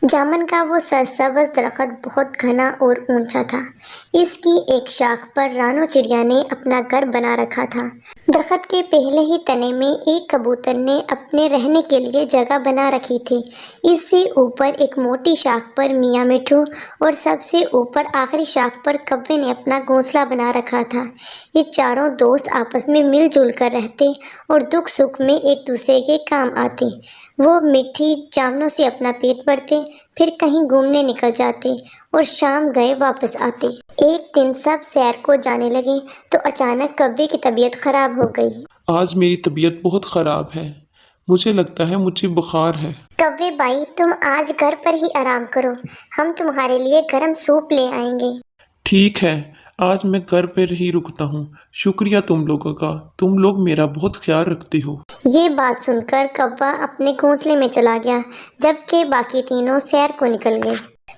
جامن کا وہ سرسبز درخت بہت گھنا اور اونچا تھا۔ اس کی ایک شاخ پر رانو چڑیا نے اپنا گھر بنا رکھا تھا۔ درخت کے پہلے ہی تنے میں ایک کبوتر نے اپنے رہنے کے لیے جگہ بنا رکھی تھی۔ اس سے اوپر ایک موٹی شاخ پر میاں مٹھو اور سب سے اوپر آخری شاخ پر کوے نے اپنا گھونسلہ بنا رکھا تھا۔ یہ چاروں دوست آپس میں مل جل کر رہتے اور دکھ سکھ میں ایک دوسرے کے کام آتے۔ وہ میٹھی جامنوں سے اپنا پیٹ بھرتے، پھر کہیں گھومنے نکل جاتے اور شام گئے واپس آتے۔ ایک دن سب سیر کو جانے لگے تو اچانک کوے کی طبیعت خراب ہو گئی۔ آج میری طبیعت بہت خراب ہے، مجھے لگتا ہے مجھے بخار ہے۔ کوے بھائی، تم آج گھر پر ہی آرام کرو، ہم تمہارے لیے گرم سوپ لے آئیں گے۔ ٹھیک ہے، آج میں گھر پر ہی رکتا ہوں۔ شکریہ تم لوگوں کا، تم لوگ میرا بہت خیال رکھتے ہو۔ یہ بات سن کر کوا اپنے گھونسلے میں چلا گیا، جبکہ باقی تینوں سیر کو نکل گئے۔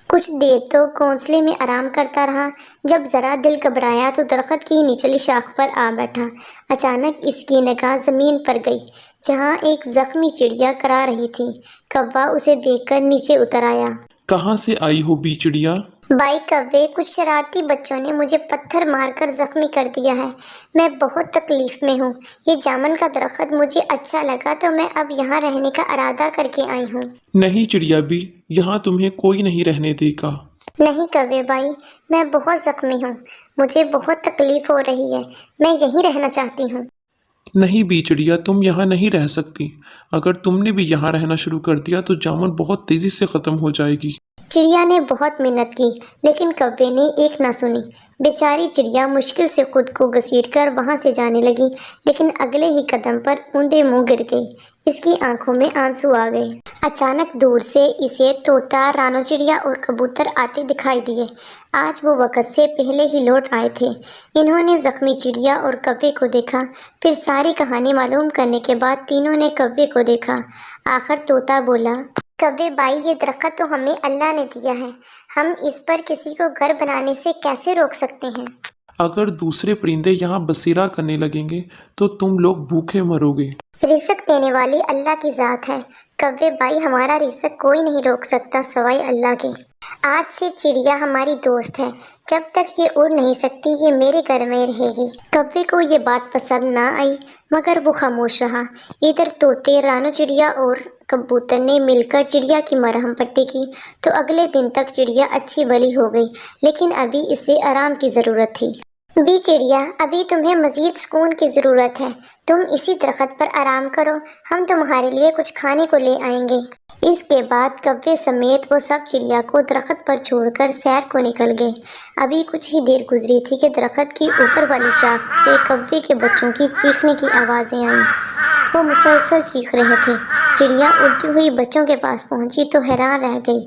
کچھ دیر تو گھونسلے میں آرام کرتا رہا۔ جب ذرا دل گھبرایا تو درخت کی نچلی شاخ پر آ بیٹھا۔ اچانک اس کی نگاہ زمین پر گئی، جہاں ایک زخمی چڑیا کرا رہی تھی۔ کوا اسے دیکھ کر نیچے اتر آیا۔ کہاں سے آئی ہو بی چڑیا؟ بھائی کوے، کچھ شرارتی بچوں نے مجھے پتھر مار کر زخمی کر دیا ہے، میں بہت تکلیف میں ہوں۔ یہ جامن کا درخت مجھے اچھا لگا تو میں اب یہاں رہنے کا ارادہ کر کے آئی ہوں۔ نہیں چڑیا بی، یہاں تمہیں کوئی نہیں رہنے دے گا۔ نہیں کوے بھائی، میں بہت زخمی ہوں، مجھے بہت تکلیف ہو رہی ہے، میں یہیں رہنا چاہتی ہوں۔ نہیں بی چڑیا، تم یہاں نہیں رہ سکتی۔ اگر تم نے بھی یہاں رہنا شروع کر دیا تو جامن بہت تیزی سے ختم ہو جائے گی۔ چڑیا نے بہت محنت کی، لیکن کوے نے ایک نہ سنی۔ بیچاری چڑیا مشکل سے خود کو گھسیٹ کر وہاں سے جانے لگی، لیکن اگلے ہی قدم پر اوندے منہ گر گئی۔ اس کی آنکھوں میں آنسو آ گئے۔ اچانک دور سے اسے طوطا، رانو چڑیا اور کبوتر آتے دکھائی دیے۔ آج وہ وقت سے پہلے ہی لوٹ آئے تھے۔ انہوں نے زخمی چڑیا اور کوے کو دیکھا، پھر ساری کہانی معلوم کرنے کے بعد تینوں نے کوے کو دیکھا۔ آخر طوطا بولا، کوے بھائی، یہ درخت تو ہمیں اللہ نے دیا ہے، ہم اس پر کسی کو گھر بنانے سے کیسے روک سکتے ہیں؟ اگر دوسرے پرندے یہاں بسیرا کرنے لگیں گے تو تم لوگ بھوکے مرو گے۔ رزق دینے والی اللہ کی ذات ہے کوے بھائی، ہمارا رزق کوئی نہیں روک سکتا سوائے اللہ کے۔ آج سے چڑیا ہماری دوست ہے، جب تک یہ اڑ نہیں سکتی یہ میرے گھر میں رہے گی۔ کوے کو یہ بات پسند نہ آئی، مگر وہ خاموش رہا۔ ادھر طوطے، رانو چڑیا اور کبوتر نے مل کر چڑیا کی مرہم پٹی کی تو اگلے دن تک چڑیا اچھی بھلی ہو گئی، لیکن ابھی اسے آرام کی ضرورت تھی۔ بی چڑیا، ابھی تمہیں مزید سکون کی ضرورت ہے، تم اسی درخت پر آرام کرو، ہم تمہارے لیے کچھ کھانے کو لے آئیں گے۔ اس کے بعد کوے سمیت وہ سب چڑیا کو درخت پر چھوڑ کر سیر کو نکل گئے۔ ابھی کچھ ہی دیر گزری تھی کہ درخت کی اوپر والی شاخ سے کوے کے بچوں کی چیخنے کی آوازیں آئیں۔ وہ مسلسل چیخ رہے تھے۔ چڑیا اڑتی ہوئی بچوں کے پاس پہنچی تو حیران رہ گئی۔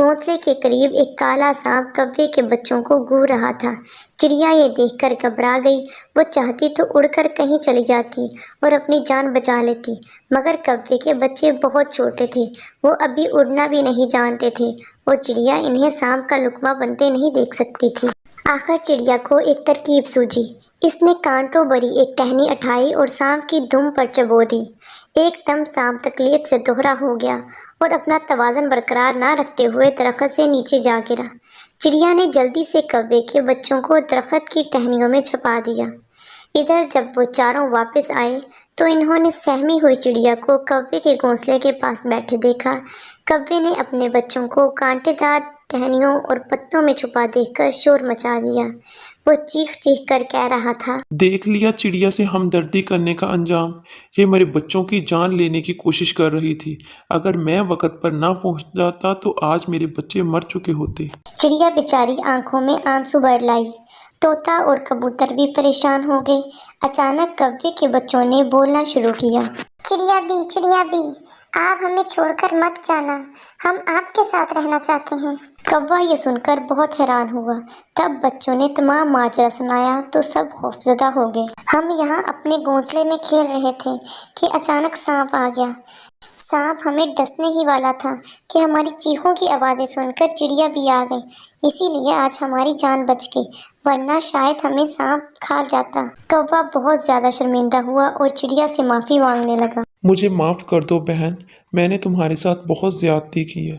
گھونسلے کے قریب ایک کالا سانپ کوے کے بچوں کو گھور رہا تھا۔ چڑیا یہ دیکھ کر گھبرا گئی۔ وہ چاہتی تو اڑ کر کہیں چلی جاتی اور اپنی جان بچا لیتی، مگر کوے کے بچے بہت چھوٹے تھے، وہ ابھی اڑنا بھی نہیں جانتے تھے اور چڑیا انہیں سانپ کا لقمہ بنتے نہیں دیکھ سکتی تھی۔ آخر چڑیا کو ایک ترکیب سوجھی۔ اس نے کانٹوں بھری ایک ٹہنی اٹھائی اور سانپ کی دم پر چبو دی۔ ایک دم سانپ تکلیف سے دوہرا ہو گیا اور اپنا توازن برقرار نہ رکھتے ہوئے درخت سے نیچے جا گرا۔ چڑیا نے جلدی سے کوے کے بچوں کو درخت کی ٹہنیوں میں چھپا دیا۔ ادھر جب وہ چاروں واپس آئے تو انہوں نے سہمی ہوئی چڑیا کو کوے کے گھونسلے کے پاس بیٹھے دیکھا۔ کوے نے اپنے بچوں کو کانٹے دار ٹہنیوں اور پتوں میں چھپا دیکھ کر شور مچا دیا۔ وہ چیخ چیخ کر کہہ رہا تھا، دیکھ لیا چڑیا سے ہمدردی کرنے کا انجام، یہ میرے بچوں کی جان لینے کی کوشش کر رہی تھی، اگر میں وقت پر نہ پہنچ جاتا تو آج میرے بچے مر چکے ہوتے۔ چڑیا بیچاری آنکھوں میں آنسو بھر لائی۔ طوطا اور کبوتر بھی پریشان ہو گئے۔ اچانک کوے کے بچوں نے بولنا شروع کیا، چڑیا بھی، آپ ہمیں چھوڑ کر مت جانا، ہم آپ کے ساتھ رہنا چاہتے ہیں۔ کوا یہ سن کر بہت حیران ہوا۔ تب بچوں نے تمام ماجرا سنایا تو سب خوفزدہ ہو گئے۔ ہم یہاں اپنے گھونسلے میں کھیل رہے تھے کہ اچانک سانپ آ گیا۔ سانپ ہمیں ڈسنے ہی والا تھا کہ ہماری چیخوں کی آوازیں سن کر چڑیا بھی آ گئی، اسی لیے آج ہماری جان بچ گئی، ورنہ شاید ہمیں سانپ کھا جاتا۔ کوا بہت زیادہ شرمندہ ہوا اور چڑیا سے معافی مانگنے لگا۔ مجھے معاف کر دو بہن، میں نے تمہارے ساتھ بہت زیادتی کی ہے،